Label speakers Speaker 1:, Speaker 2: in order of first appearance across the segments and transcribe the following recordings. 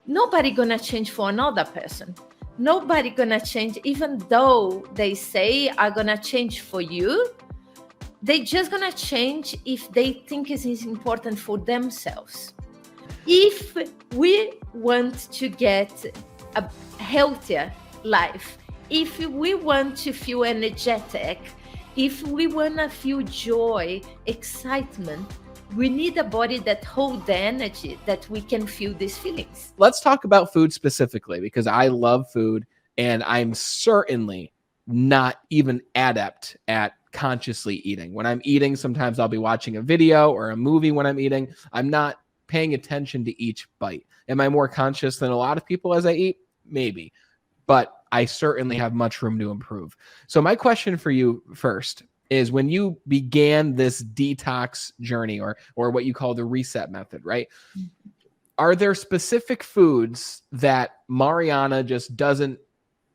Speaker 1: nobody gonna change for another person. Nobody gonna change, even though they say are gonna change for you. They just gonna change if they think it is important for themselves. If we want to get a healthier life, if we want to feel energetic, if we want to feel joy, excitement, we need a body that holds the energy that we can feel these feelings.
Speaker 2: Let's talk about food specifically, because I love food and I'm certainly not even adept at consciously eating. When I'm eating, sometimes I'll be watching a video or a movie when I'm eating. I'm not paying attention to each bite. Am I more conscious than a lot of people as I eat? Maybe, but I certainly have much room to improve. So my question for you first is, when you began this detox journey, or what you call the reset method, right? Are there specific foods that Mariana just doesn't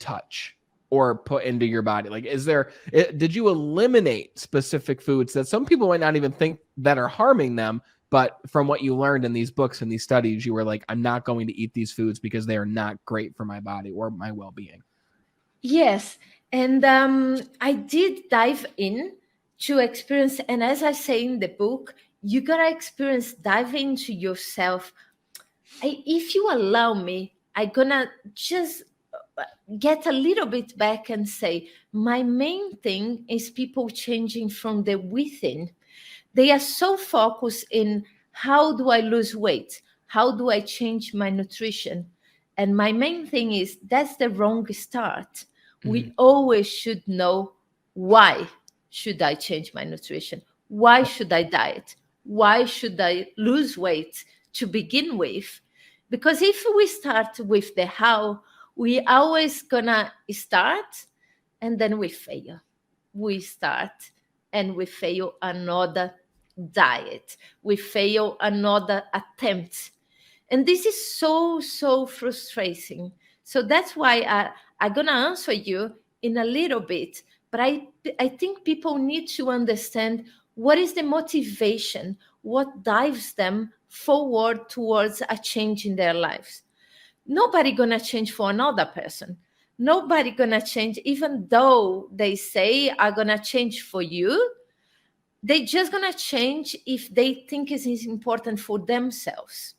Speaker 2: touch or put into your body? Like, did you eliminate specific foods that some people might not even think that are harming them, but from what you learned in these books and these studies, you were like, I'm not going to eat these foods because they are not great for my body or my well-being?
Speaker 1: Yes. And I did dive in to experience. And as I say in the book, you got to experience diving into yourself. If you allow me, I'm going to just get a little bit back and say, my main thing is people changing from the within. They are so focused in, how do I lose weight? How do I change my nutrition? And my main thing is, that's the wrong start. Mm-hmm. We always should know, why should I change my nutrition? Why should I diet? Why should I lose weight to begin with? Because if we start with the how, we always gonna start and then we fail. We start and we fail another diet. We fail another attempt. And this is so, so frustrating. So that's why I'm going to answer you in a little bit. But I think people need to understand, what is the motivation, what drives them forward towards a change in their lives. Nobody going to change for another person. Nobody going to change, even though they say are going to change for you. They just going to change if they think it is important for themselves.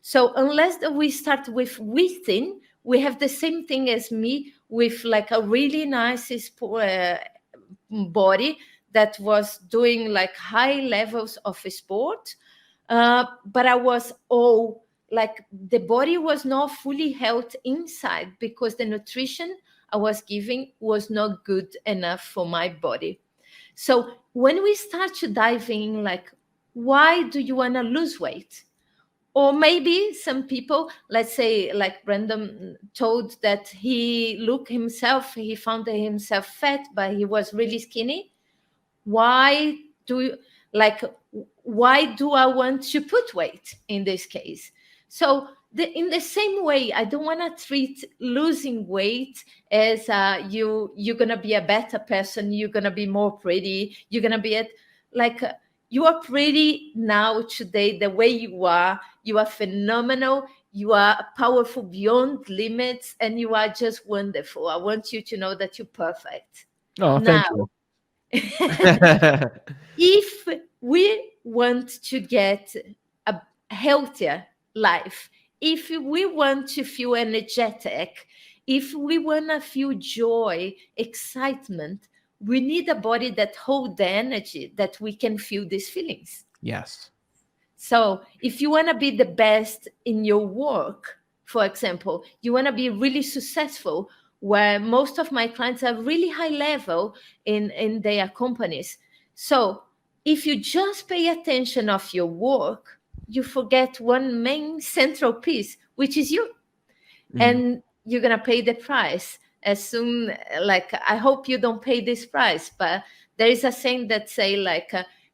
Speaker 1: So unless we start with within, we have the same thing as me, with like a really nice body that was doing like high levels of sport. But I was like, the body was not fully healthy inside, because the nutrition I was giving was not good enough for my body. So when we start to dive in, like, why do you want to lose weight? Or maybe some people, let's say, like Brandon told that he found himself fat, but he was really skinny. Why do I want to put weight in this case? So in the same way, I don't want to treat losing weight as you're going to be a better person. You're going to be more pretty. You're going to be you are pretty now today, the way you are. You are phenomenal. You are powerful beyond limits, and you are just wonderful. I want you to know that you're perfect.
Speaker 2: Oh, thank you.
Speaker 1: If we want to get a healthier life, if we want to feel energetic, if we want to feel joy, excitement, we need a body that holds the energy that we can feel these feelings.
Speaker 2: Yes.
Speaker 1: So if you want to be the best in your work, for example, you want to be really successful, where most of my clients are really high level in their companies. So if you just pay attention of your work, you forget one main central piece, which is you. Mm. And you're going to pay the price as soon, I hope you don't pay this price, but there is a saying that say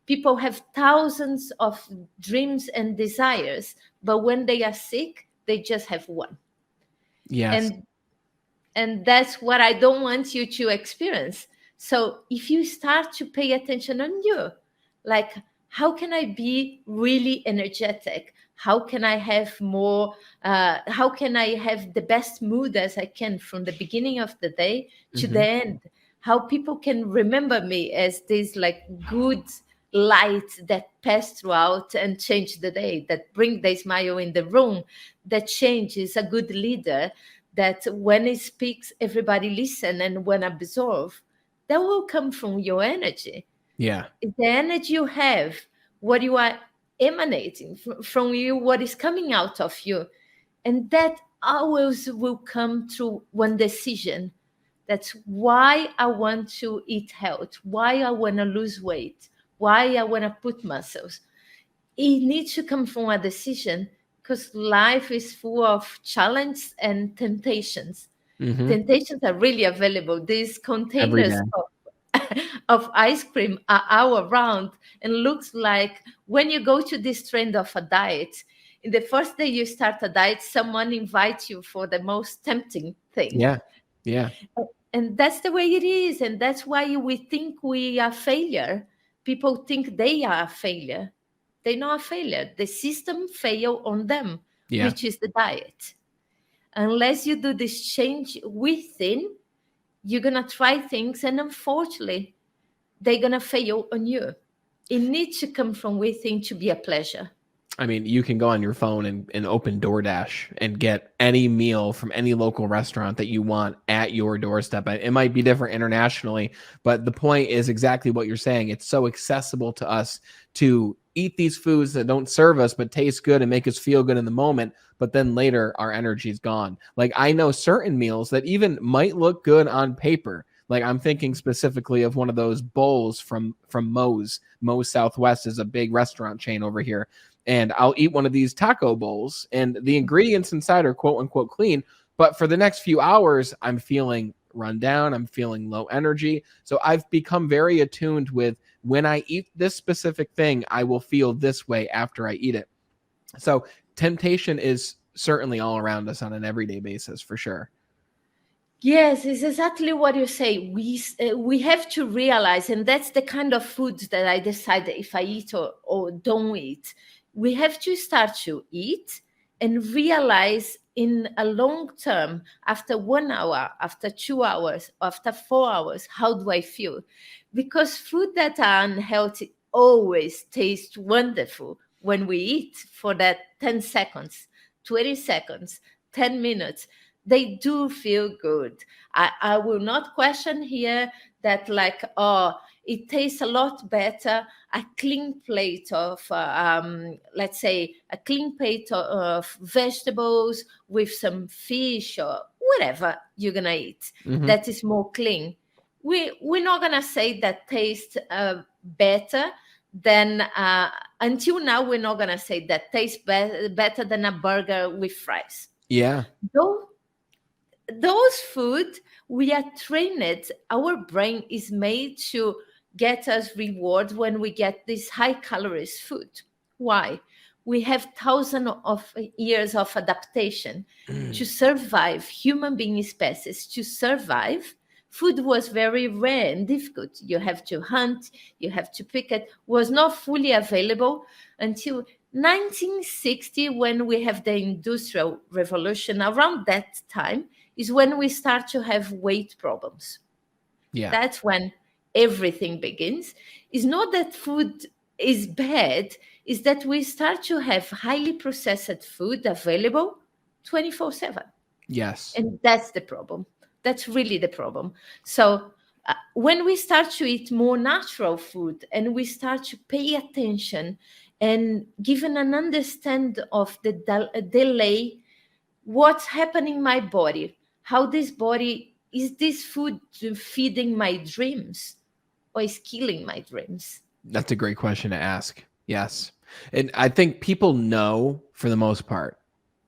Speaker 1: people have thousands of dreams and desires, but when they are sick, they just have one.
Speaker 2: Yes.
Speaker 1: And that's what I don't want you to experience. So if you start to pay attention on you, how can I be really energetic? How can I have more? How can I have the best mood as I can from the beginning of the day to the end? How people can remember me as this like good light that pass throughout and change the day, that bring the smile in the room, that change is a good leader, that when he speaks, everybody listen and when absorb. That will come from your energy.
Speaker 2: Yeah.
Speaker 1: The energy you have, what you are emanating from you, what is coming out of you. And that always will come through one decision. That's why I want to eat health, why I want to lose weight, why I want to put muscles. It needs to come from a decision because life is full of challenges and temptations.
Speaker 2: Mm-hmm.
Speaker 1: Temptations are really available. These
Speaker 2: Every day.
Speaker 1: containers of ice cream are all around and looks like when you go to this trend of a diet, in the first day you start a diet, someone invites you for the most tempting thing.
Speaker 2: Yeah. Yeah.
Speaker 1: And that's the way it is. And that's why we think we are failure. People think they are a failure. They're not a failure. The system failed on them,
Speaker 2: Yeah.
Speaker 1: which is the diet. Unless you do this change within, you're going to try things. And unfortunately, they're going to fail on you. It needs to come from within to be a pleasure.
Speaker 2: I mean, you can go on your phone and open DoorDash and get any meal from any local restaurant that you want at your doorstep. It might be different internationally, but the point is exactly what you're saying. It's so accessible to us to eat these foods that don't serve us, but taste good and make us feel good in the moment. But then later our energy is gone. Like I know certain meals that even might look good on paper. Like I'm thinking specifically of one of those bowls from Moe's. Moe's Southwest is a big restaurant chain over here. And I'll eat one of these taco bowls and the ingredients inside are quote unquote clean. But for the next few hours, I'm feeling run down. I'm feeling low energy. So I've become very attuned with when I eat this specific thing, I will feel this way after I eat it. So temptation is certainly all around us on an everyday basis for sure.
Speaker 1: Yes, it's exactly what you say. We have to realize, and that's the kind of food that I decide if I eat or don't eat. We have to start to eat and realize in a long term, after 1 hour, after 2 hours, after 4 hours, how do I feel? Because food that are unhealthy always tastes wonderful when we eat for that 10 seconds, 20 seconds, 10 minutes. They do feel good. I will not question here that like, oh, it tastes a lot better. A clean plate of, let's say, a clean plate of vegetables with some fish or whatever you're going to eat that is more clean. We're not going to say that tastes better than, until now, we're not going to say that tastes better than a burger with fries.
Speaker 2: Yeah.
Speaker 1: Those food we are trained, our brain is made to get us reward when we get this high calories food. Why? We have thousands of years of adaptation to survive. Human being species to survive, food was very rare and difficult. You have to hunt, you have to pick it. Was not fully available until 1960, when we have the industrial revolution. Around that time is when we start to have weight problems.
Speaker 2: Yeah.
Speaker 1: That's when everything begins. It's not that food is bad, it's that we start to have highly processed food available 24/7.
Speaker 2: Yes.
Speaker 1: And that's the problem. That's really the problem. So when we start to eat more natural food and we start to pay attention and given an understand of the delay, what's happening in my body, how this body, is this food feeding my dreams or is killing my dreams?
Speaker 2: That's a great question to ask. Yes. And I think people know for the most part,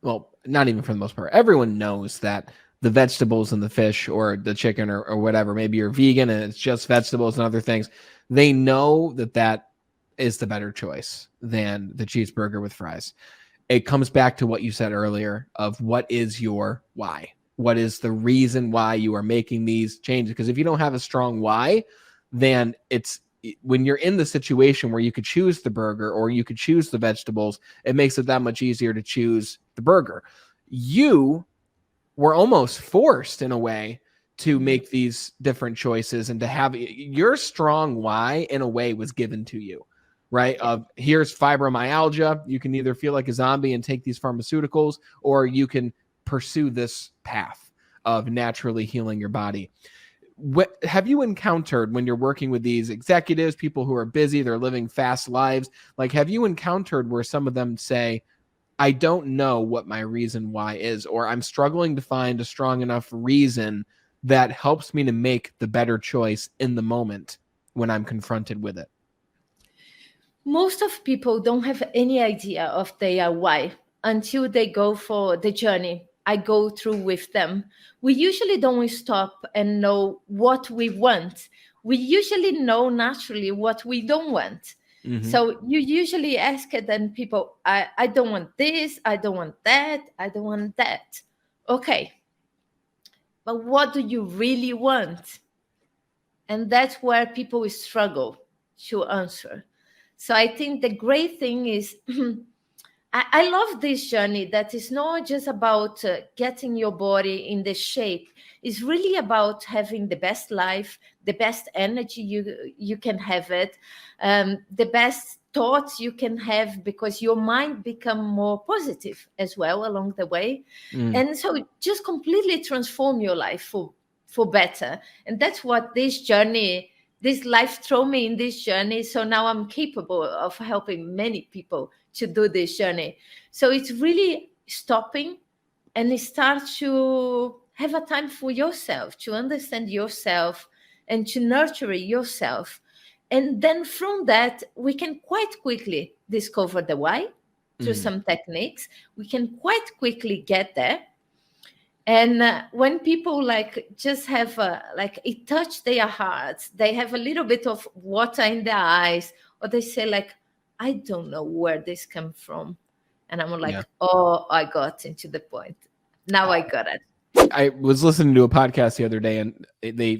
Speaker 2: well, not even for the most part, everyone knows that the vegetables and the fish or the chicken or whatever, maybe you're vegan and it's just vegetables and other things. They know that that is the better choice than the cheeseburger with fries. It comes back to what you said earlier of what is your why? What is the reason why you are making these changes? Because if you don't have a strong why, then it's when you're in the situation where you could choose the burger or you could choose the vegetables, it makes it that much easier to choose the burger. You were almost forced in a way to make these different choices and to have your strong why in a way was given to you, right? Of here's fibromyalgia. You can either feel like a zombie and take these pharmaceuticals, or you can pursue this path of naturally healing your body. What have you encountered when you're working with these executives, people who are busy, they're living fast lives? Like, have you encountered where some of them say, I don't know what my reason why is, or I'm struggling to find a strong enough reason that helps me to make the better choice in the moment when I'm confronted with it?
Speaker 1: Most of people don't have any idea of their why until they go for the journey I go through with them. We usually don't stop and know what we want. We usually know naturally what we don't want.
Speaker 2: Mm-hmm.
Speaker 1: So you usually ask it, then people, I don't want this, I don't want that, I don't want that. Okay, but what do you really want? And that's where people struggle to answer. So I think the great thing is I love this journey that is not just about getting your body in the shape. It's really about having the best life, the best energy you can have it, the best thoughts you can have, because your mind become more positive as well along the way. And so just completely transform your life for better. And that's what this life throw me in this journey. So now I'm capable of helping many people to do this journey. So it's really stopping and start to have a time for yourself, to understand yourself and to nurture yourself. And then from that, we can quite quickly discover the why through some techniques. We can quite quickly get there. And when people like just have like it touch their hearts, they have a little bit of water in their eyes, or they say like, I don't know where this came from. And I'm like,
Speaker 2: Yeah.
Speaker 1: oh, I got into the point. Now I got it.
Speaker 2: I was listening to a podcast the other day, and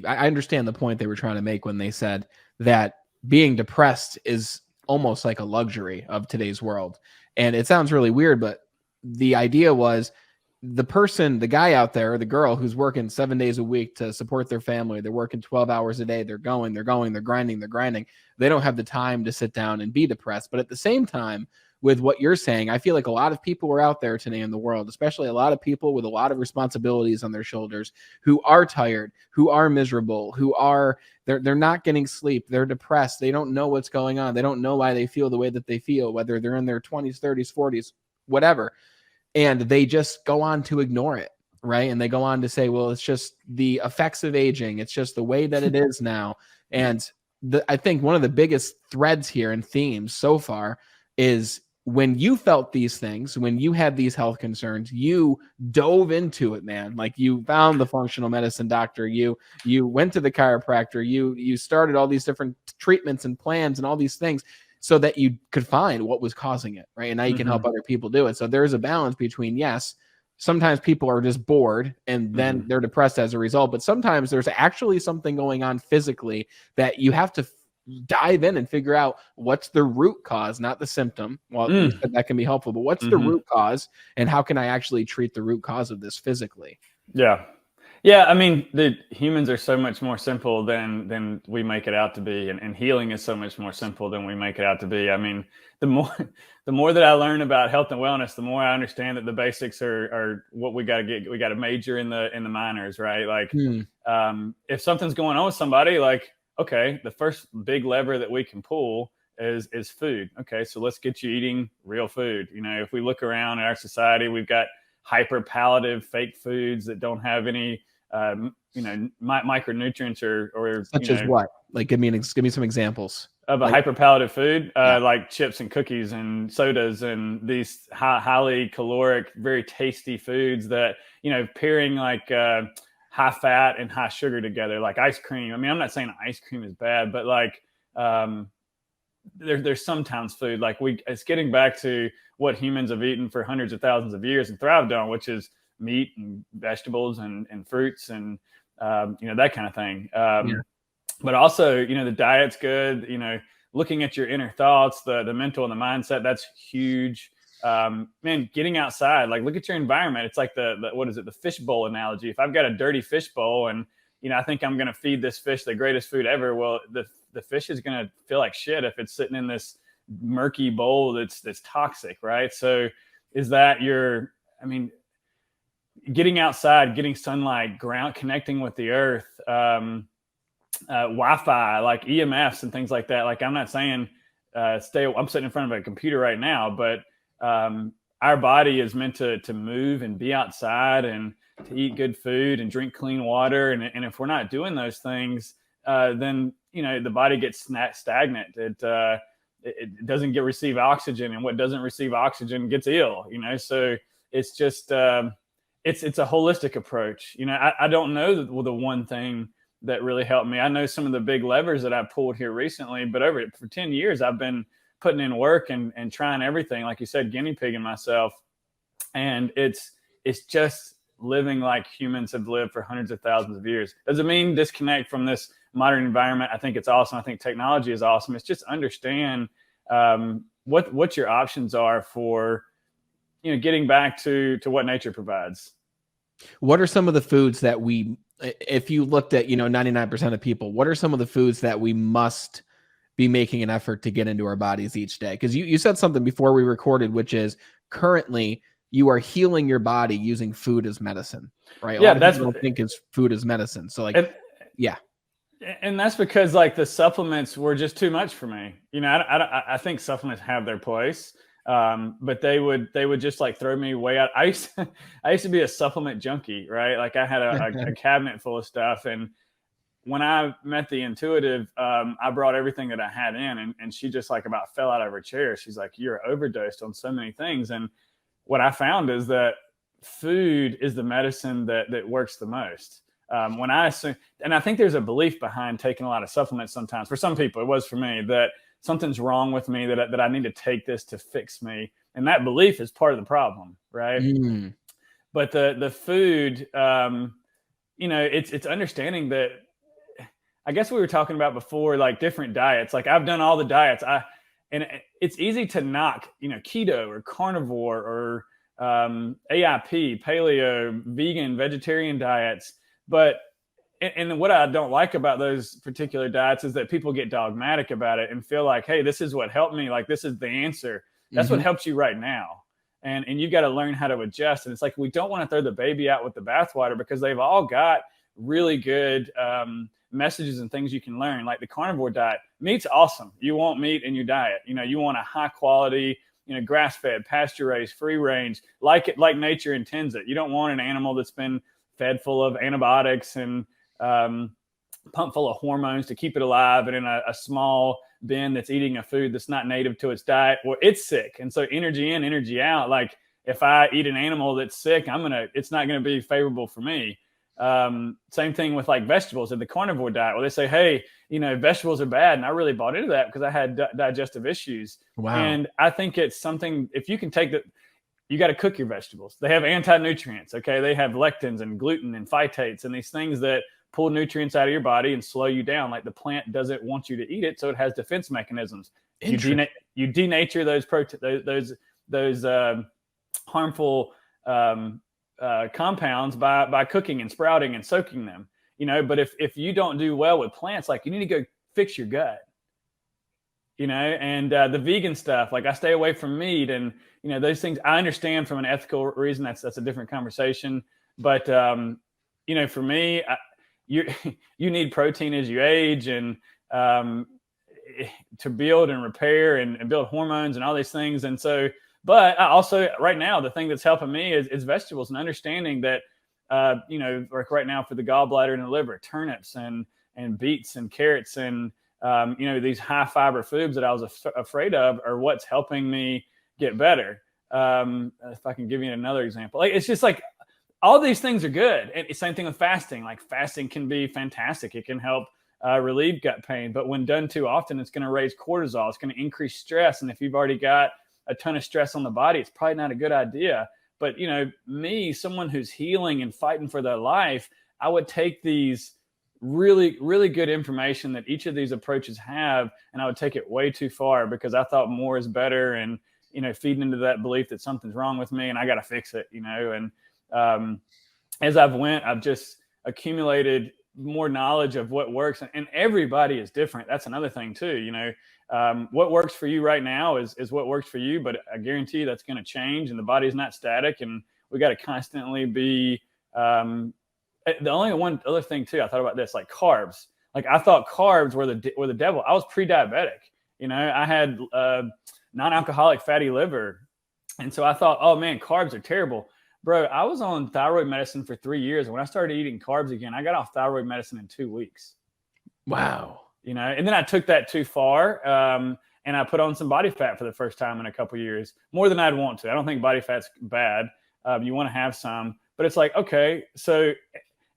Speaker 2: I understand the point they were trying to make when they said that being depressed is almost like a luxury of today's world. And it sounds really weird, but the idea was the guy out there, the girl who's working 7 days a week to support their family, they're working 12 hours a day, they're grinding. They don't have the time to sit down and be depressed. But at the same time, with what you're saying, I feel like a lot of people are out there today in the world, especially a lot of people with a lot of responsibilities on their shoulders, who are tired, who are miserable, they're not getting sleep, they're depressed, they don't know what's going on, they don't know why they feel the way that they feel, whether they're in their 20s, 30s, 40s, whatever. And they just go on to ignore it, right? And they go on to say, well, it's just the effects of aging. It's just the way that it is now. And I think one of the biggest threads here and themes so far is when you felt these things, when you had these health concerns, you dove into it, man. Like you found the functional medicine doctor, you went to the chiropractor, you started all these different treatments and plans and all these things, so that you could find what was causing it, right? And now you can help other people do it. So there's a balance between, yes, sometimes people are just bored and then they're depressed as a result, but sometimes there's actually something going on physically that you have to dive in and figure out what's the root cause, not the symptom. Well, you said that can be helpful, but what's the root cause, and how can I actually treat the root cause of this physically?
Speaker 3: Yeah, I mean, the humans are so much more simple than we make it out to be, and healing is so much more simple than we make it out to be. I mean, the more that I learn about health and wellness, the more I understand that the basics are what we got to get. We got to major in the minors, right? Like, if something's going on with somebody, like, okay, the first big lever that we can pull is food. Okay, so let's get you eating real food. You know, if we look around in our society, we've got hyper palliative fake foods that don't have any micronutrients or
Speaker 2: such as what? Like, give me some examples
Speaker 3: of a hyper palliative food, like chips and cookies and sodas and these highly caloric, very tasty foods that, pairing like high fat and high sugar together, like ice cream. I mean, I'm not saying ice cream is bad, but like there's sometimes food like it's getting back to what humans have eaten for hundreds of thousands of years and thrived on, which is meat and vegetables and fruits and that kind of thing. but also, you know, the diet's good, you know, looking at your inner thoughts, the mental and the mindset, that's huge. Man, getting outside, like look at your environment. It's like the what is it? The fishbowl analogy. If I've got a dirty fishbowl and, you know, I think I'm going to feed this fish the greatest food ever. Well, the fish is going to feel like shit if it's sitting in this murky bowl that's toxic, right? So is that I mean, getting outside, getting sunlight, ground, connecting with the earth, Wi-Fi, like EMFs and things like that. Like I'm not saying I'm sitting in front of a computer right now, but our body is meant to move and be outside and to eat good food and drink clean water. And if we're not doing those things, then, you know, the body gets stagnant. It doesn't receive oxygen, and what doesn't receive oxygen gets ill, you know? So it's just, it's a holistic approach. You know, I don't know the one thing that really helped me. I know some of the big levers that I pulled here recently, but for 10 years, I've been putting in work and trying everything. Like you said, guinea pigging myself. And it's just living like humans have lived for hundreds of thousands of years. Doesn't mean disconnect from this modern environment. I think it's awesome. I think technology is awesome. It's just understand what your options are for, you know, getting back to what nature provides.
Speaker 2: What are some of the foods that if you looked at, you know, 99% of people, what are some of the foods that we must be making an effort to get into our bodies each day? Because you said something before we recorded, which is currently you are healing your body using food as medicine, right?
Speaker 3: Yeah,
Speaker 2: that's what I think is food as medicine. So like, yeah.
Speaker 3: And that's because like the supplements were just too much for me. You know, I think supplements have their place. But they would just like throw me way out. I used to be a supplement junkie, right? Like I had a cabinet full of stuff. And when I met the intuitive, I brought everything that I had in, and she just like about fell out of her chair. She's like, you're overdosed on so many things. And what I found is that food is the medicine that works the most. And I think there's a belief behind taking a lot of supplements sometimes. For some people, it was for me, that something's wrong with me, that I need to take this to fix me. And that belief is part of the problem, right? Mm. But the food, you know, it's understanding that, I guess we were talking about before, like different diets. Like I've done all the diets. And it's easy to knock, you know, keto or carnivore or AIP, paleo, vegan, vegetarian diets. But and what I don't like about those particular diets is that people get dogmatic about it and feel like, hey, this is what helped me. Like this is the answer. That's what helps you right now. And you've got to learn how to adjust. And it's like, we don't want to throw the baby out with the bathwater, because they've all got really good messages and things you can learn. Like the carnivore diet, meat's awesome. You want meat in your diet. You know, you want a high quality, you know, grass-fed, pasture-raised, free range, like nature intends it. You don't want an animal that's been fed full of antibiotics and pumped full of hormones to keep it alive, and in a small bin that's eating a food that's not native to its diet, or it's sick. And so energy in, energy out. Like if I eat an animal that's sick, it's not going to be favorable for me. Same thing with like vegetables in the carnivore diet, where they say, hey, you know, vegetables are bad. And I really bought into that because I had digestive issues. Wow. And I think it's something, if you can take that, you got to cook your vegetables. They have anti-nutrients. Okay. They have lectins and gluten and phytates and these things that pull nutrients out of your body and slow you down. Like the plant doesn't want you to eat it, so it has defense mechanisms. You denature those harmful compounds by cooking and sprouting and soaking them. You know, but if you don't do well with plants, like you need to go fix your gut. You know, and the vegan stuff, like I stay away from meat, and you know those things. I understand from an ethical reason. That's a different conversation. But you know, for me, you need protein as you age, and to build and repair and build hormones and all these things. And so, but I also right now, the thing that's helping me is vegetables, and understanding that you know, like right now for the gallbladder and the liver, turnips and beets and carrots and you know, these high fiber foods that I was afraid of are what's helping me get better. If I can give you another example, like it's just like all these things are good. And same thing with fasting. Like fasting can be fantastic. It can help relieve gut pain, but when done too often, it's going to raise cortisol. It's going to increase stress. And if you've already got a ton of stress on the body, it's probably not a good idea. But, you know, me, someone who's healing and fighting for their life, I would take these really, really good information that each of these approaches have. And I would take it way too far because I thought more is better, and, feeding into that belief that something's wrong with me and I got to fix it, and as I've just accumulated more knowledge of what works, and everybody is different. That's another thing too. What works for you right now is what works for you, but I guarantee you that's going to change, and the body's not static, and we got to constantly be, the only one other thing too, I thought about this, like carbs. Like I thought carbs were the devil. I was pre-diabetic. I had non-alcoholic fatty liver. And so I thought, oh man, carbs are terrible. Bro, I was on thyroid medicine for 3 years. And when I started eating carbs again, I got off thyroid medicine in 2 weeks.
Speaker 2: Wow.
Speaker 3: And then I took that too far. And I put on some body fat for the first time in a couple of years, more than I'd want to. I don't think body fat's bad. You want to have some, but it's like, okay, so,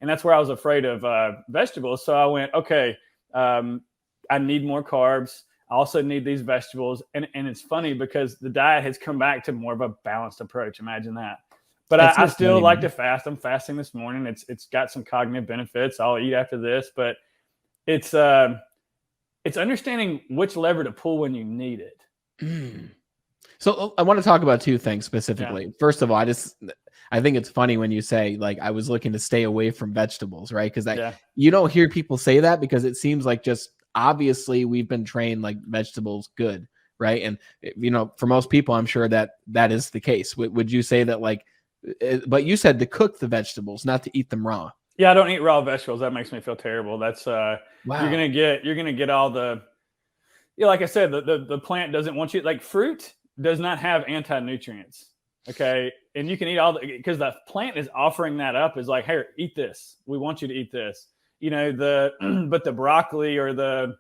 Speaker 3: and that's where I was afraid of vegetables. So I went, okay, I need more carbs. I also need these vegetables. And it's funny because the diet has come back to more of a balanced approach. Imagine that. But I still like to fast. I'm fasting this morning. It's got some cognitive benefits. I'll eat after this, but it's understanding which lever to pull when you need it.
Speaker 2: Mm. So I want to talk about two things specifically. Yeah. First of all, I think it's funny when you say, like, I was looking to stay away from vegetables, right? Because you don't hear people say that because it seems like just obviously we've been trained like vegetables good, right? And, for most people, I'm sure that is the case. Would you say that, like, but you said to cook the vegetables, not to eat them raw?
Speaker 3: Yeah, I don't eat raw vegetables. That makes me feel terrible. That's
Speaker 2: wow.
Speaker 3: You're gonna get all the, like I said, the plant doesn't want you, like fruit does not have anti-nutrients. Okay. And you can eat because the plant is offering that up, is like, hey, eat this. We want you to eat this. But the broccoli or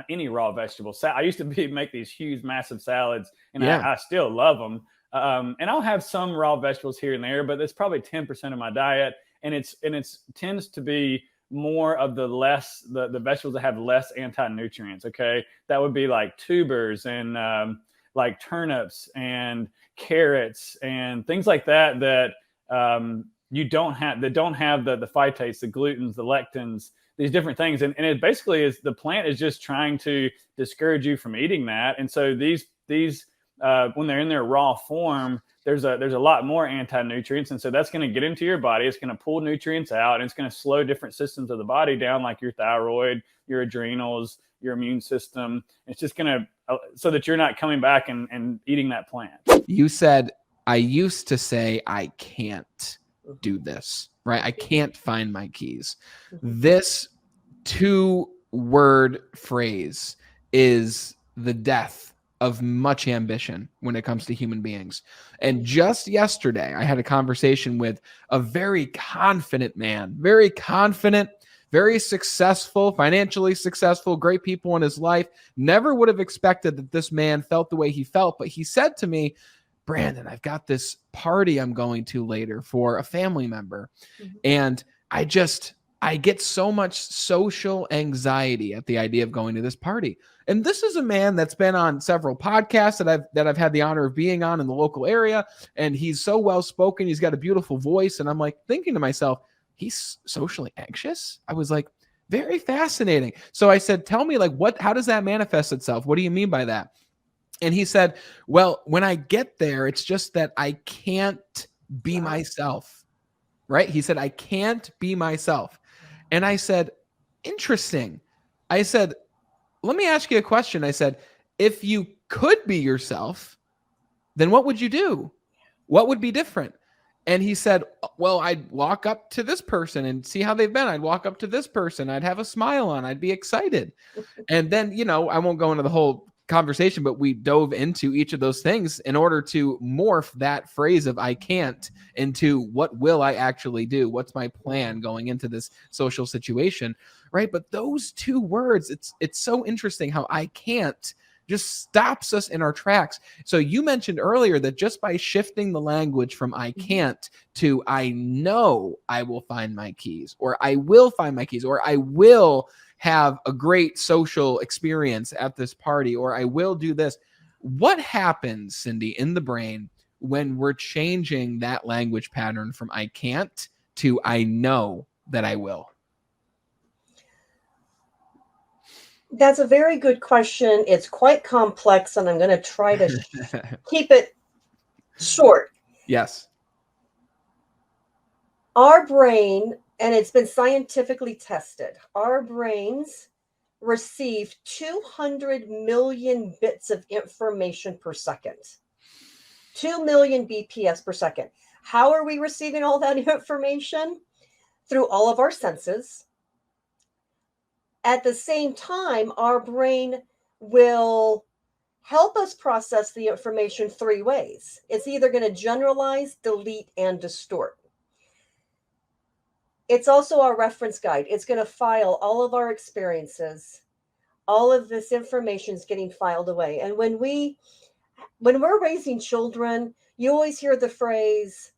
Speaker 3: any raw vegetables. I used to make these huge, massive salads, and I still love them. And I'll have some raw vegetables here and there, but it's probably 10% of my diet. And it's tends to be more of the vegetables that have less anti-nutrients. Okay. That would be like tubers and like turnips and carrots and things like that don't have the phytates, the glutens, the lectins, these different things. And it basically is, the plant is just trying to discourage you from eating that. And so these when they're in their raw form, there's a lot more anti-nutrients. And so that's going to get into your body. It's going to pull nutrients out, and it's going to slow different systems of the body down, like your thyroid, your adrenals, your immune system. It's just going to, so that you're not coming back and eating that plant. You
Speaker 2: said, I used to say, I can't do this, right? I can't find my keys. This 2-word phrase is the death of much ambition when it comes to human beings. And just yesterday, I had a conversation with a very confident man, very confident, very successful, financially successful, great people in his life. Never would have expected that this man felt the way he felt, but he said to me, Brandon, I've got this party I'm going to later for a family member. Mm-hmm. And I get so much social anxiety at the idea of going to this party. And this is a man that's been on several podcasts that I've had the honor of being on in the local area. And he's so well-spoken. He's got a beautiful voice. And I'm like thinking to myself, he's socially anxious? I was like, very fascinating. So I said, tell me, like, how does that manifest itself? What do you mean by that? And he said, well, when I get there, it's just that I can't be myself, right? He said, I can't be myself. And I said, interesting. I said, let me ask you a question. I said, if you could be yourself, then what would you do? What would be different? And he said, well, I'd walk up to this person and see how they've been. I'd walk up to this person. I'd have a smile on. I'd be excited. And then, I won't go into the whole conversation, but we dove into each of those things in order to morph that phrase of I can't into what will I actually do? What's my plan going into this social situation, right? But those 2 words, it's so interesting how I can't just stops us in our tracks. So you mentioned earlier that just by shifting the language from I can't to I know I will find my keys, or I will find my keys, or I will have a great social experience at this party, or I will do this. What happens, Cindy, in the brain when we're changing that language pattern from I can't to I know that I will?
Speaker 4: That's a very good question. It's quite complex, and I'm going to try to keep it short.
Speaker 2: Yes.
Speaker 4: Our brain, and it's been scientifically tested, our brains receive 200 million bits of information per second. 2 million BPS per second. How are we receiving all that information? Through all of our senses. At the same time, our brain will help us process the information three ways. It's either going to generalize, delete, and distort. It's also our reference guide. It's going to file all of our experiences. All of this information is getting filed away. And when we're raising children, you always hear the phrase,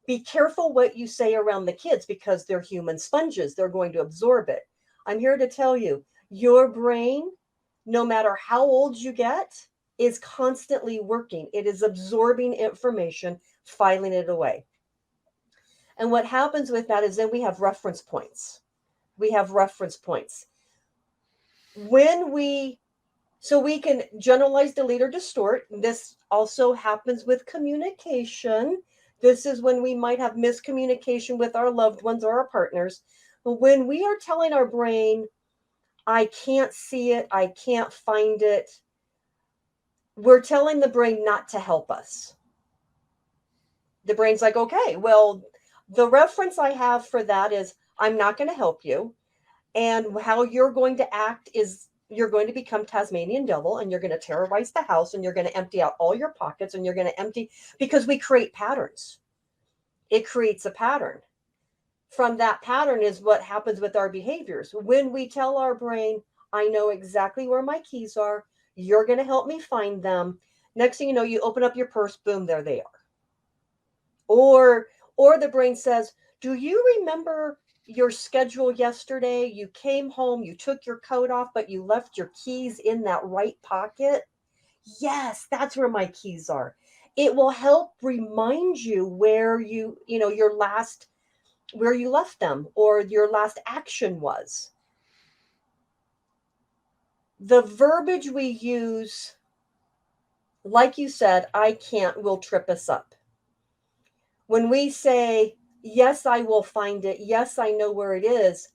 Speaker 4: be careful what you say around the kids because they're human sponges. They're going to absorb it. I'm here to tell you, your brain, no matter how old you get, is constantly working. It is absorbing information, filing it away. And what happens with that is then we have reference points. We have reference points. So we can generalize, delete, or distort. This also happens with communication. This is when we might have miscommunication with our loved ones or our partners. But when we are telling our brain, I can't see it, I can't find it, we're telling the brain not to help us. The brain's like, okay, well, the reference I have for that is I'm not going to help you. And how you're going to act is you're going to become Tasmanian devil and you're going to terrorize the house and you're going to empty out all your pockets and you're going to empty, because we create patterns. It creates a pattern. From that pattern is what happens with our behaviors. When we tell our brain, I know exactly where my keys are, you're going to help me find them. Next thing you know, you open up your purse, boom, there they are. Or the brain says, do you remember your schedule yesterday? You came home, you took your coat off, but you left your keys in that right pocket. Yes, that's where my keys are. It will help remind you where where you left them or your last action was. The verbiage we use, like you said, I can't, will trip us up. When we say, yes, I will find it, yes, I know where it is,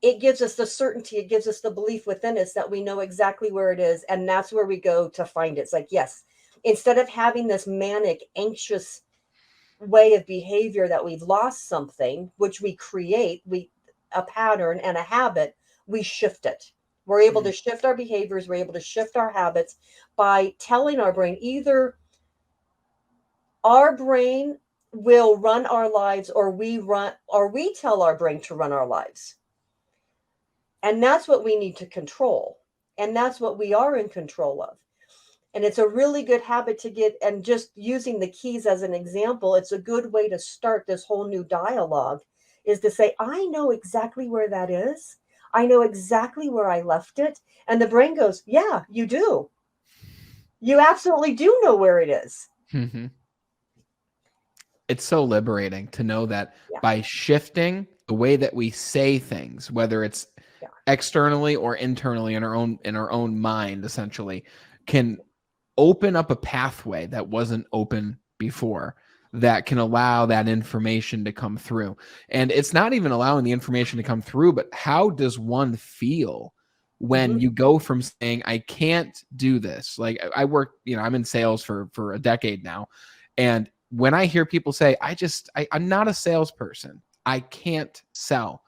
Speaker 4: it gives us the certainty, it gives us the belief within us that we know exactly where it is, and that's where we go to find it. It's like, yes, instead of having this manic, anxious way of behavior that we've lost something, which we create, a pattern and a habit, we shift it. We're able to shift our behaviors, we're able to shift our habits by telling our brain, either our brain will run our lives or we tell our brain to run our lives. And that's what we need to control. And that's what we are in control of. And it's a really good habit to get, and just using the keys as an example, it's a good way to start this whole new dialogue, is to say, I know exactly where that is. I know exactly where I left it. And the brain goes, yeah, you do. You absolutely do know where it is.
Speaker 2: Mm-hmm. It's so liberating to know that by shifting the way that we say things, whether it's externally or internally in our own mind, essentially, can open up a pathway that wasn't open before, that can allow that information to come through. And it's not even allowing the information to come through, but how does one feel when you go from saying, I can't do this? Like, I work, I'm in sales for a decade now. And when I hear people say, I'm not a salesperson, I can't sell.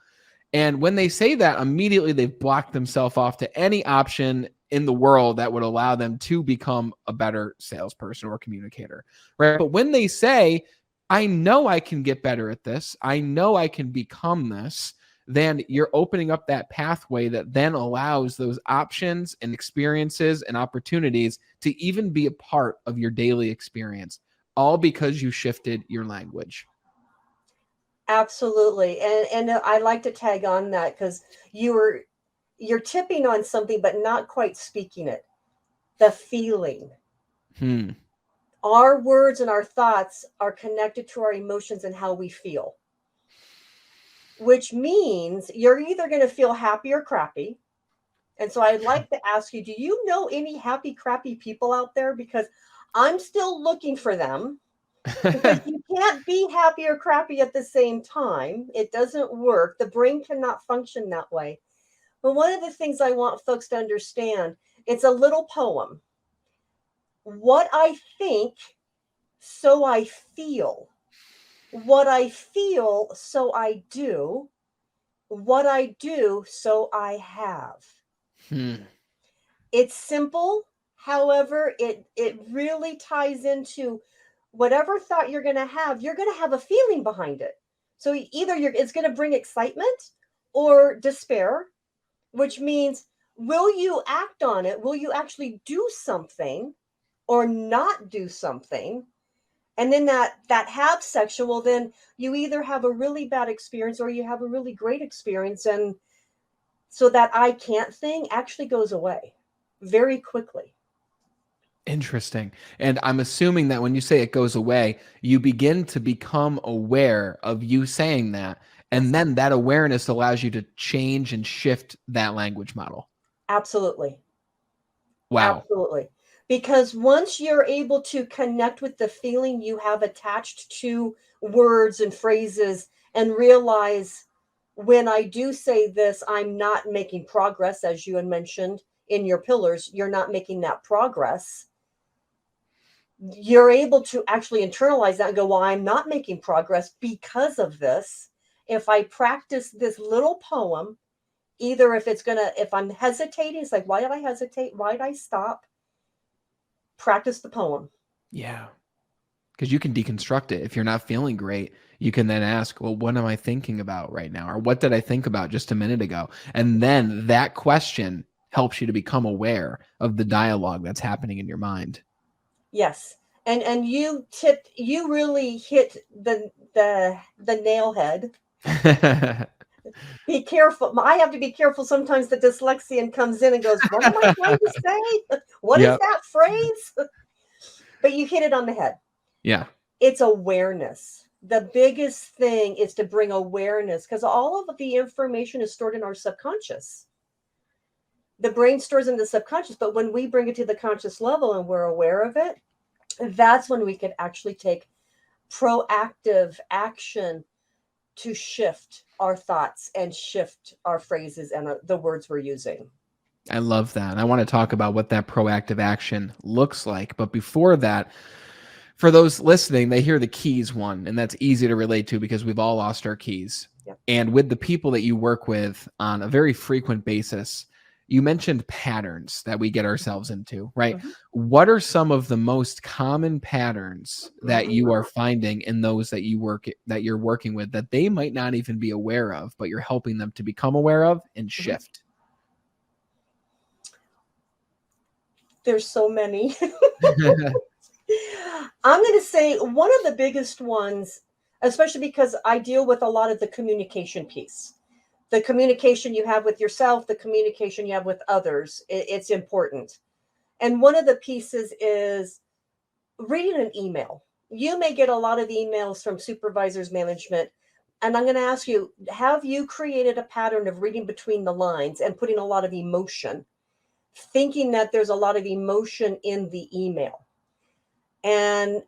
Speaker 2: And when they say that, immediately they've blocked themselves off to any option in the world that would allow them to become a better salesperson or communicator, right? But when they say, I know I can get better at this, I know I can become this, then you're opening up that pathway that then allows those options and experiences and opportunities to even be a part of your daily experience, all because you shifted your language.
Speaker 4: Absolutely. And I like to tag on that, because you're tipping on something, but not quite speaking it. The feeling. Our words and our thoughts are connected to our emotions and how we feel, which means you're either going to feel happy or crappy. And so I'd like to ask you, do you know any happy, crappy people out there? Because I'm still looking for them. Because you can't be happy or crappy at the same time. It doesn't work. The brain cannot function that way. But one of the things I want folks to understand, it's a little poem. What I think, so I feel. What I feel, so I do. What I do, so I have. It's simple. However, it really ties into whatever thought you're going to have. You're going to have a feeling behind it. So either it's going to bring excitement or despair, which means, will you act on it? Will you actually do something or not do something? And then that have section, well, then you either have a really bad experience or you have a really great experience. And so that I can't thing actually goes away very quickly.
Speaker 2: Interesting. And I'm assuming that when you say it goes away, you begin to become aware of you saying that. And then that awareness allows you to change and shift that language model.
Speaker 4: Absolutely.
Speaker 2: Wow.
Speaker 4: Absolutely. Because once you're able to connect with the feeling you have attached to words and phrases and realize, when I do say this, I'm not making progress, as you had mentioned in your pillars, you're not making that progress. You're able to actually internalize that and go, well, I'm not making progress because of this. If I practice this little poem, either if I'm hesitating, it's like, why did I hesitate? Why did I stop? Practice the poem.
Speaker 2: Yeah. Because you can deconstruct it. If you're not feeling great, you can then ask, well, what am I thinking about right now? Or what did I think about just a minute ago? And then that question helps you to become aware of the dialogue that's happening in your mind.
Speaker 4: Yes. And you really hit the nail head. Be careful. I have to be careful. Sometimes the dyslexian comes in and goes, what am I trying to say? What is that phrase? But you hit it on the head.
Speaker 2: Yeah.
Speaker 4: It's awareness. The biggest thing is to bring awareness, because all of the information is stored in our subconscious. The brain stores in the subconscious, but when we bring it to the conscious level and we're aware of it, that's when we can actually take proactive action to shift our thoughts and shift our phrases and the words we're using.
Speaker 2: I love that. And I want to talk about what that proactive action looks like. But before that, for those listening, they hear the keys one, and that's easy to relate to because we've all lost our keys.
Speaker 4: Yep.
Speaker 2: And with the people that you work with on a very frequent basis, you mentioned patterns that we get ourselves into, right?
Speaker 4: Mm-hmm.
Speaker 2: What are some of the most common patterns that you are finding in those that you're working with that they might not even be aware of, but you're helping them to become aware of and shift?
Speaker 4: There's so many. I'm going to say one of the biggest ones, especially because I deal with a lot of the communication piece. The communication you have with yourself, the communication you have with others, it's important. And one of the pieces is reading an email. You may get a lot of emails from supervisors, management, and I'm going to ask you, have you created a pattern of reading between the lines and putting a lot of emotion, thinking that there's a lot of emotion in the email? And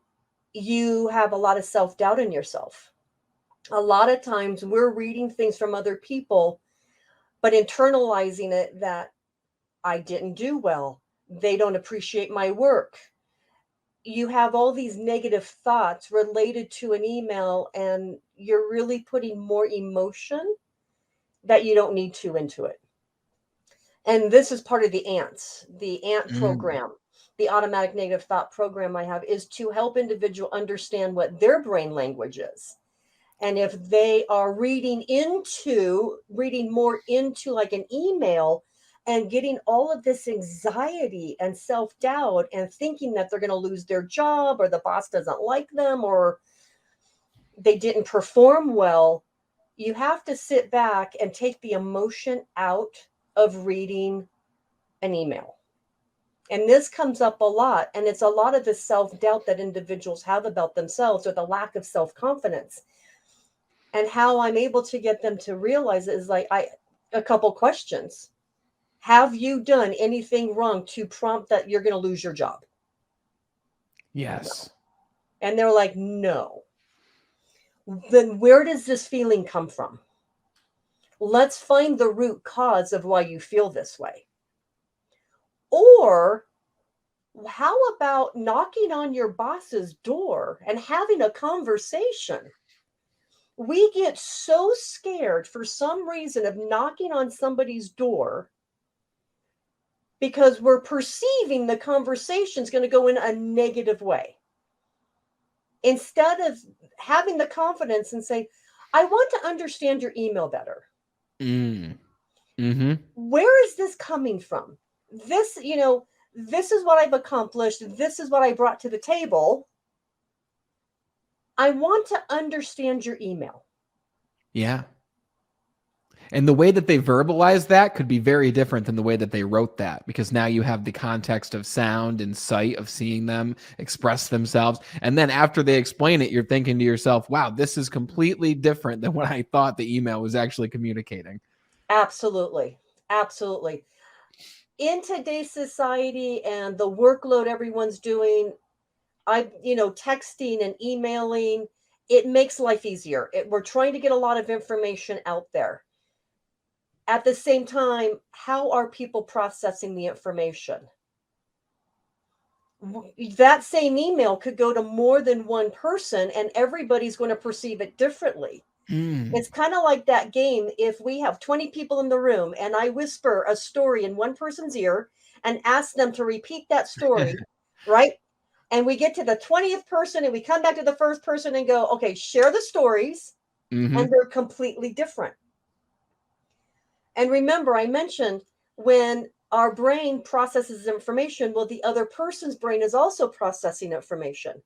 Speaker 4: you have a lot of self-doubt in yourself. A lot of times we're reading things from other people, but internalizing it that I didn't do well. They don't appreciate my work. You have all these negative thoughts related to an email, and you're really putting more emotion that you don't need to into it. And this is part of the ANT program. The automatic negative thought program I have is to help individual understand what their brain language is. And if they are reading more into like an email and getting all of this anxiety and self-doubt and thinking that they're going to lose their job or the boss doesn't like them or they didn't perform well, you have to sit back and take the emotion out of reading an email. And this comes up a lot. And it's a lot of the self-doubt that individuals have about themselves or the lack of self-confidence. And how I'm able to get them to realize it is like a couple questions. Have you done anything wrong to prompt that you're going to lose your job?
Speaker 2: Yes.
Speaker 4: And they're like, no. Then where does this feeling come from? Let's find the root cause of why you feel this way. Or how about knocking on your boss's door and having a conversation? We get so scared for some reason of knocking on somebody's door because we're perceiving the conversation is going to go in a negative way. Instead of having the confidence and saying, I want to understand your email better. Where is this coming from? This, this is what I've accomplished. This is what I brought to the table. I want to understand your email.
Speaker 2: Yeah. And the way that they verbalize that could be very different than the way that they wrote that, because now you have the context of sound and sight of seeing them express themselves. And then after they explain it, you're thinking to yourself, wow, this is completely different than what I thought the email was actually communicating.
Speaker 4: Absolutely. Absolutely. In today's society and the workload everyone's doing, texting and emailing, it makes life easier. We're trying to get a lot of information out there. At the same time, how are people processing the information? That same email could go to more than one person and everybody's going to perceive it differently. It's kind of like that game. If we have 20 people in the room and I whisper a story in one person's ear and ask them to repeat that story, right? And we get to the 20th person and we come back to the first person and go, okay, share the stories. And they're completely different. And remember, I mentioned when our brain processes information, well, the other person's brain is also processing information.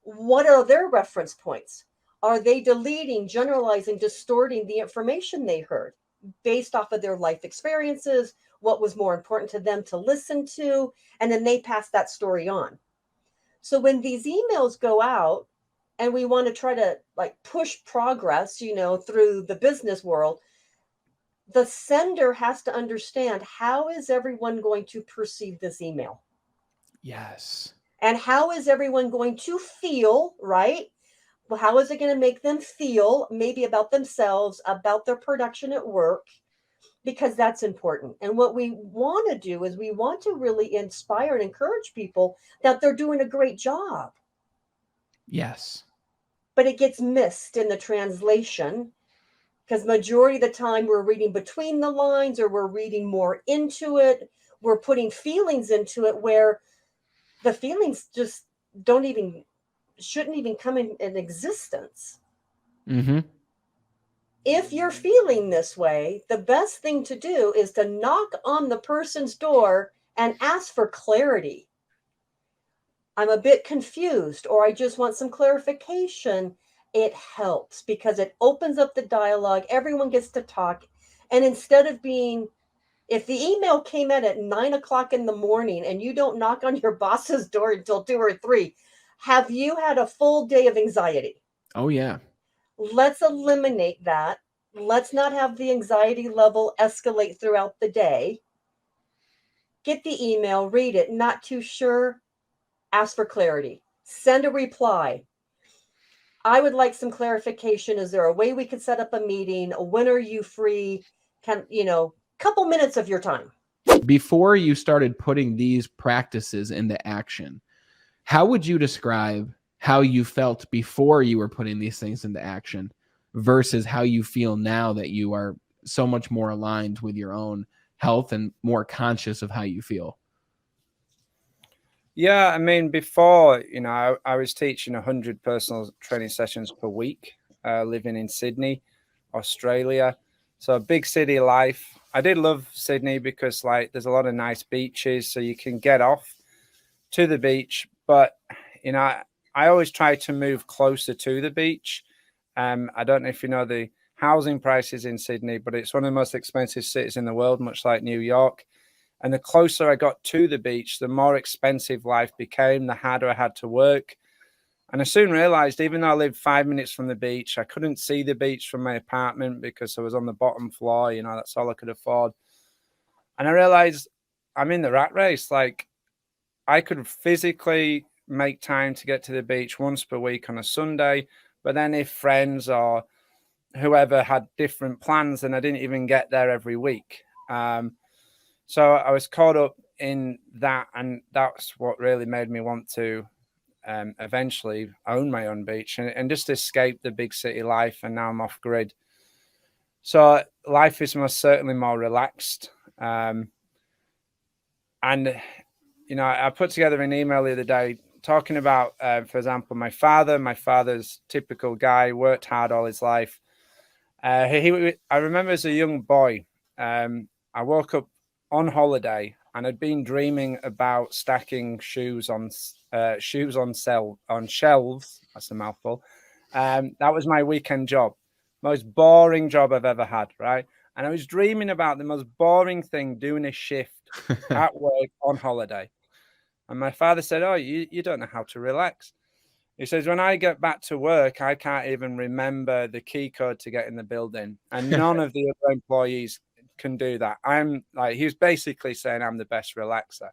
Speaker 4: What are their reference points? Are they deleting, generalizing, distorting the information they heard based off of their life experiences, what was more important to them to listen to, and then they pass that story on. So when these emails go out and we want to try to push progress, through the business world, the sender has to understand, how is everyone going to perceive this email?
Speaker 2: Yes.
Speaker 4: And how is everyone going to feel, right? Well, how is it going to make them feel, maybe about themselves, about their production at work? Because that's important. And what we want to do is we want to really inspire and encourage people that they're doing a great job.
Speaker 2: Yes.
Speaker 4: But it gets missed in the translation, because majority of the time we're reading between the lines, or we're reading more into it. We're putting feelings into it where the feelings just shouldn't even come in existence. If you're feeling this way, the best thing to do is to knock on the person's door and ask for clarity. I'm a bit confused, or I just want some clarification. It helps because it opens up the dialogue. Everyone gets to talk. And instead of if the email came in at 9:00 in the morning and you don't knock on your boss's door until 2 or 3, have you had a full day of anxiety?
Speaker 2: Oh, yeah.
Speaker 4: Let's eliminate that. Let's not have the anxiety level escalate throughout the day. Get the email, read it, not too sure, ask for clarity. Send a reply. I would like some clarification. Is there a way we could set up a meeting? When are you free? Couple minutes of your time.
Speaker 2: Before you started putting these practices into action, how would you describe how you felt before you were putting these things into action versus how you feel now that you are so much more aligned with your own health and more conscious of how you feel?
Speaker 5: Yeah, I mean, before, I was teaching 100 personal training sessions per week, living in Sydney, Australia. So a big city life. I did love Sydney because there's a lot of nice beaches, so you can get off to the beach. But, I always try to move closer to the beach. I don't know if you know the housing prices in Sydney, but it's one of the most expensive cities in the world, much like New York. And the closer I got to the beach, the more expensive life became, the harder I had to work. And I soon realized, even though I lived 5 minutes from the beach, I couldn't see the beach from my apartment because I was on the bottom floor. That's all I could afford. And I realized I'm in the rat race. Like, I could physically make time to get to the beach once per week on a Sunday, but then if friends or whoever had different plans, then I didn't even get there every week. So I was caught up in that, and that's what really made me want to eventually own my own beach and just escape the big city life. And now I'm off grid. So life is most certainly more relaxed. And, you know, I put together an email the other day talking about, for example, my father's typical guy, worked hard all his life. I remember as a young boy, I woke up on holiday and I'd been dreaming about stacking shoes on shelves. That's a mouthful. That was my weekend job, most boring job I've ever had, right? And I was dreaming about the most boring thing, doing a shift at work on holiday. And my father said, "Oh, you don't know how to relax." He says, "When I get back to work, I can't even remember the key code to get in the building. And none of the other employees can do that." I'm like, he was basically saying I'm the best relaxer.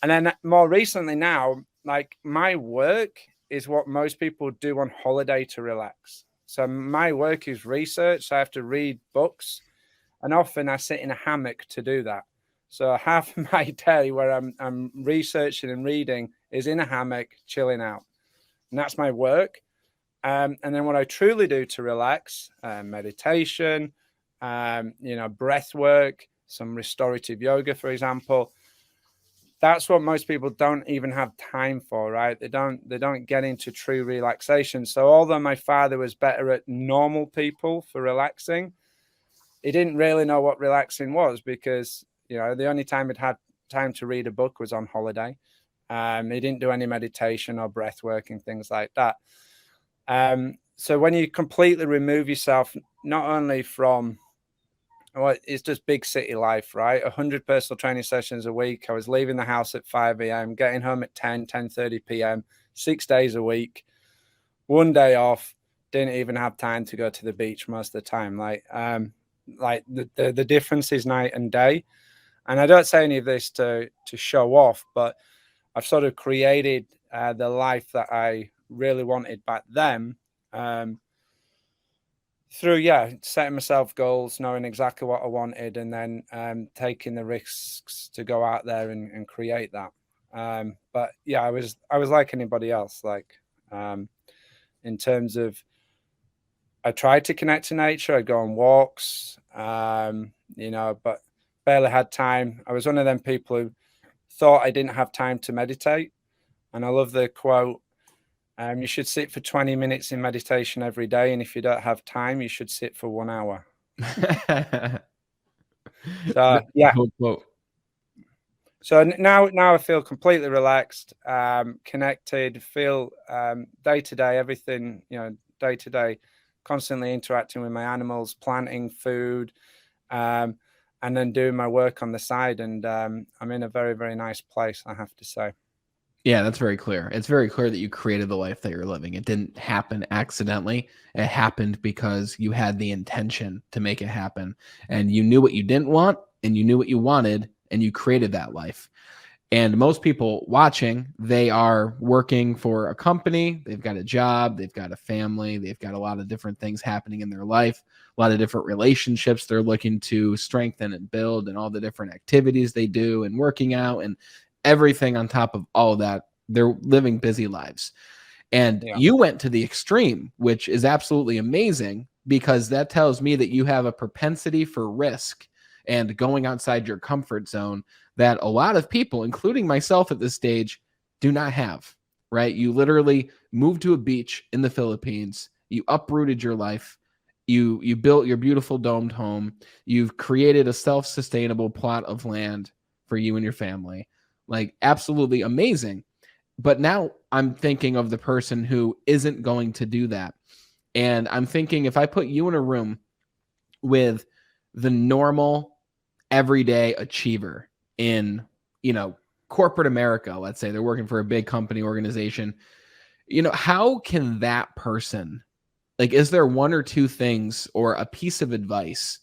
Speaker 5: And then more recently now, like, my work is what most people do on holiday to relax. So my work is research. So I have to read books, and often I sit in a hammock to do that. So half of my day where I'm researching and reading is in a hammock, chilling out. And that's my work. And then what I truly do to relax, meditation, you know, breath work, some restorative yoga, for example. That's what most people don't even have time for, right? They don't get into true relaxation. So although my father was better at normal people for relaxing, he didn't really know what relaxing was, because, you know, the only time he'd had time to read a book was on holiday. He didn't do any meditation or breath work and things like that. So when you completely remove yourself, not only from, well, it's just big city life, right? 100 personal training sessions a week. I was leaving the house at 5 a.m., getting home at 10:30 p.m., 6 days a week, one day off, didn't even have time to go to the beach most of the time. Like the difference is night and day. And I don't say any of this to show off, but I've sort of created the life that I really wanted back then, through setting myself goals, knowing exactly what I wanted, and then taking the risks to go out there and create that. But yeah, I was like anybody else, like in terms of, I tried to connect to nature. I'd go on walks, you know, but barely had time. I was one of them people who thought I didn't have time to meditate. And I love the quote, you should sit for 20 minutes in meditation every day. And if you don't have time, you should sit for 1 hour. So, yeah.
Speaker 2: Quote.
Speaker 5: So now I feel completely relaxed, connected, feel day to day, everything, you know, day to day, constantly interacting with my animals, planting food, and then doing my work on the side. And I'm in a very, very nice place, I have to say.
Speaker 2: Yeah, that's very clear. It's very clear that you created the life that you're living. It didn't happen accidentally. It happened because you had the intention to make it happen. And you knew what you didn't want, and you knew what you wanted, and you created that life. And most people watching, they are working for a company. They've got a job. They've got a family. They've got a lot of different things happening in their life, a lot of different relationships they're looking to strengthen and build, and all the different activities they do, and working out, and everything on top of all of that. They're living busy lives. And you went to the extreme, which is absolutely amazing, because that tells me that you have a propensity for risk and going outside your comfort zone that a lot of people, including myself at this stage, do not have, right? You literally moved to a beach in the Philippines. You uprooted your life. You built your beautiful domed home. You've created a self-sustainable plot of land for you and your family. Like, absolutely amazing. But now I'm thinking of the person who isn't going to do that. And I'm thinking, if I put you in a room with the normal, everyday achiever in, you know, corporate America, let's say they're working for a big company organization, you know, how can that person, like, is there one or two things or a piece of advice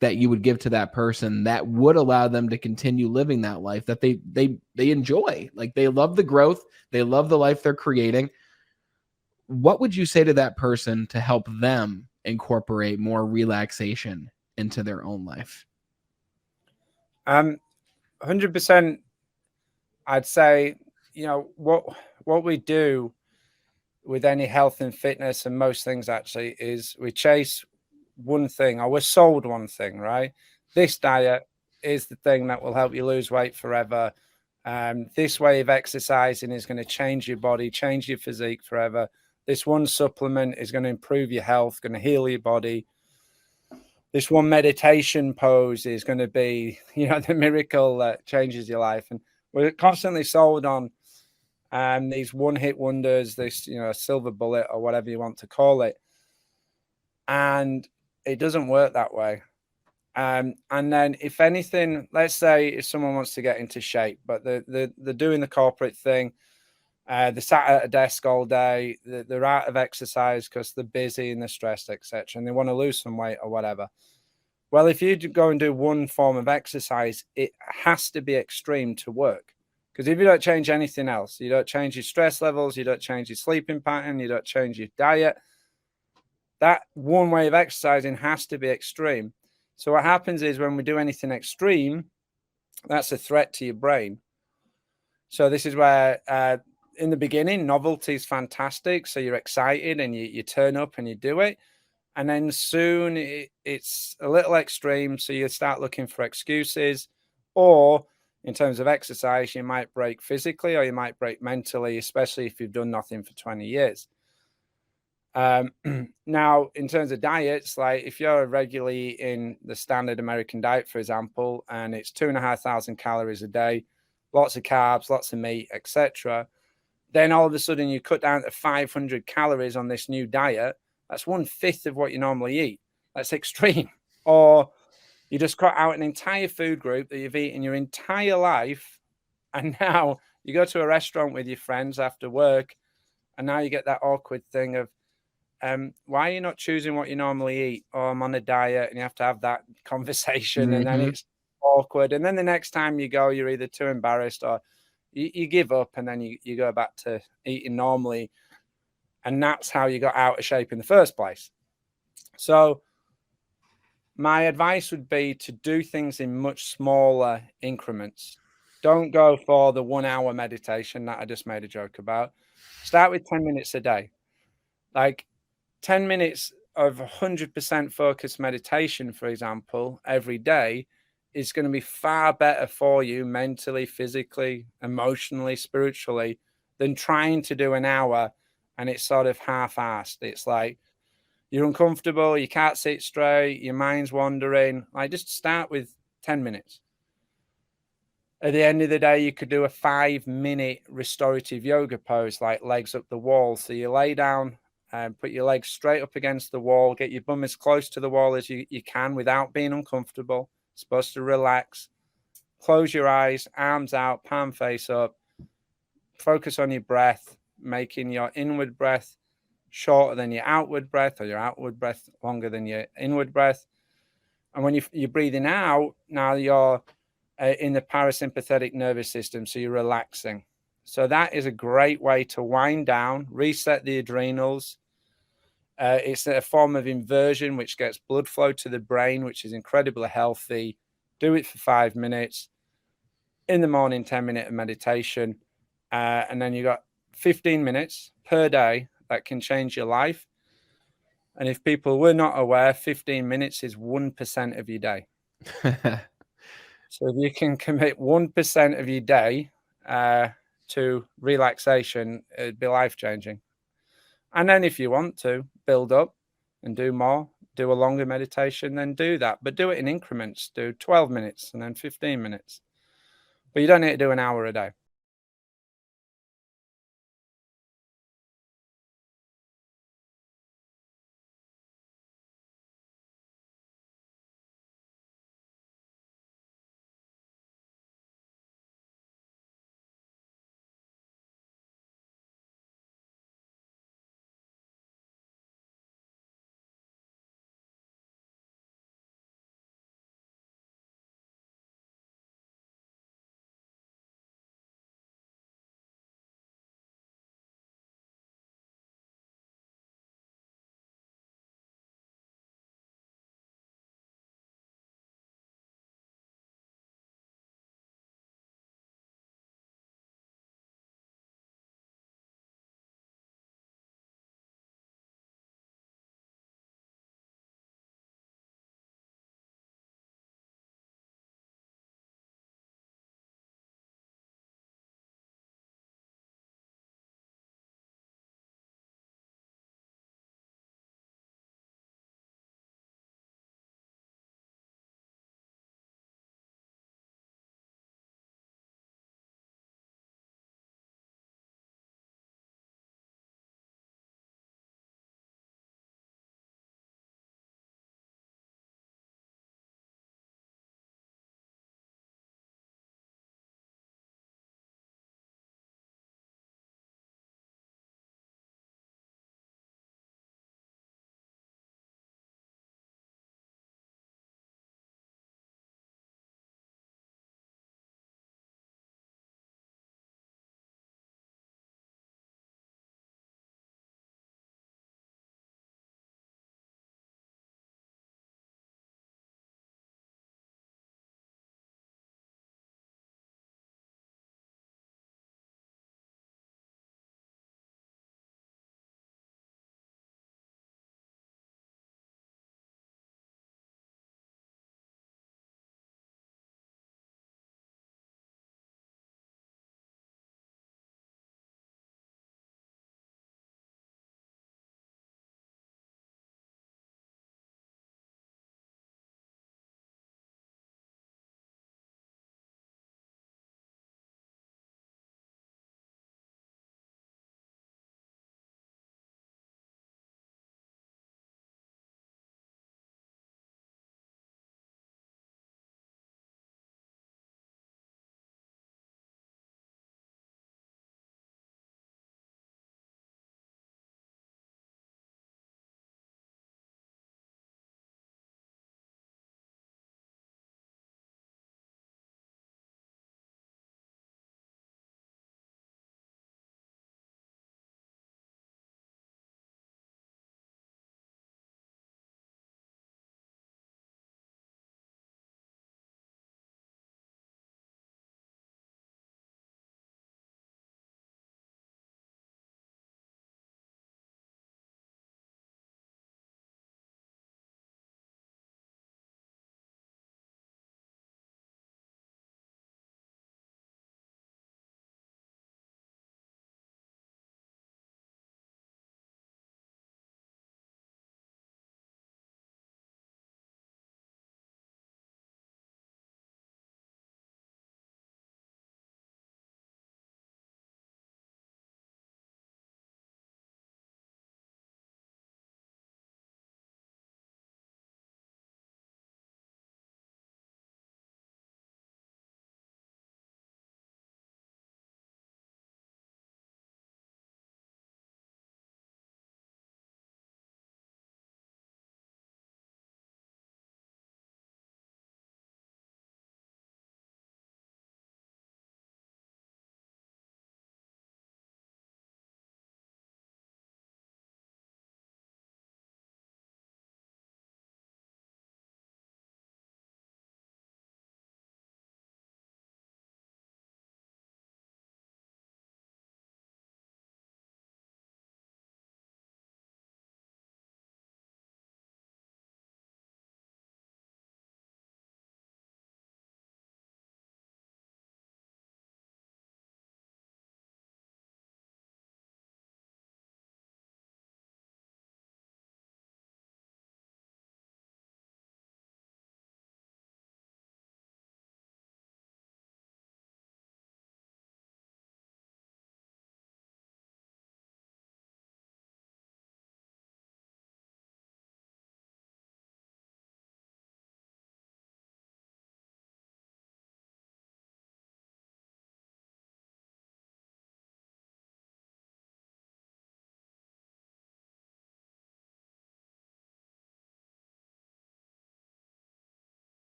Speaker 2: that you would give to that person that would allow them to continue living that life that they enjoy? Like, they love the growth, they love the life they're creating. What would you say to that person to help them incorporate more relaxation into their own life?
Speaker 5: 100%. I'd say, what we do with any health and fitness and most things actually is we chase one thing, or we're sold one thing, right? This diet is the thing that will help you lose weight forever. This way of exercising is going to change your body, change your physique forever. This one supplement is going to improve your health, going to heal your body. This one meditation pose is going to be, the miracle that changes your life. And we're constantly sold on these one-hit wonders, this, silver bullet or whatever you want to call it. And it doesn't work that way. And then if anything, let's say if someone wants to get into shape, but they're doing the corporate thing, they're sat at a desk all day, they're out of exercise because they're busy and they're stressed, etc., and they want to lose some weight or whatever. Well, if you go and do one form of exercise, it has to be extreme to work. Because if you don't change anything else, you don't change your stress levels, you don't change your sleeping pattern, you don't change your diet, that one way of exercising has to be extreme. So what happens is when we do anything extreme, that's a threat to your brain. So this is where in the beginning, novelty is fantastic. So you're excited and you turn up and you do it. And then soon it's a little extreme. So you start looking for excuses, or in terms of exercise, you might break physically or you might break mentally, especially if you've done nothing for 20 years. Now, in terms of diets, like if you're regularly in the standard American diet, for example, and it's 2,500 calories a day, lots of carbs, lots of meat, etc., then all of a sudden you cut down to 500 calories on this new diet. That's 1/5 of what you normally eat. That's extreme. Or you just cut out an entire food group that you've eaten your entire life, and now you go to a restaurant with your friends after work, and now you get that awkward thing of, why are you not choosing what you normally eat? Or I'm on a diet, and you have to have that conversation, and then it's awkward. And then the next time you go, you're either too embarrassed or you give up, and then you go back to eating normally. And that's how you got out of shape in the first place. So my advice would be to do things in much smaller increments. Don't go for the 1 hour meditation that I just made a joke about. Start with 10 minutes a day. Like 10 minutes of 100% focused meditation, for example, every day is going to be far better for you mentally, physically, emotionally, spiritually, than trying to do an hour and it's sort of half-assed. It's like you're uncomfortable, you can't sit straight, your mind's wandering. Like, just start with 10 minutes. At the end of the day, you could do a 5-minute restorative yoga pose, like legs up the wall. So you lay down and put your legs straight up against the wall, get your bum as close to the wall as you can without being uncomfortable. It's supposed to relax. Close your eyes, arms out, palm face up. Focus on your breath, making your inward breath shorter than your outward breath, or your outward breath longer than your inward breath. And when you're breathing out, now you're in the parasympathetic nervous system, so you're relaxing. So that is a great way to wind down, reset the adrenals. It's a form of inversion, which gets blood flow to the brain, which is incredibly healthy. Do it for 5 minutes. In the morning, 10-minute of meditation. And then you got 15 minutes per day that can change your life. And if people were not aware, 15 minutes is 1% of your day. So if you can commit 1% of your day to relaxation, it'd be life-changing. And then if you want to build up and do more, do a longer meditation, then do that. But do it in increments. Do 12 minutes and then 15 minutes. But you don't need to do an hour a day.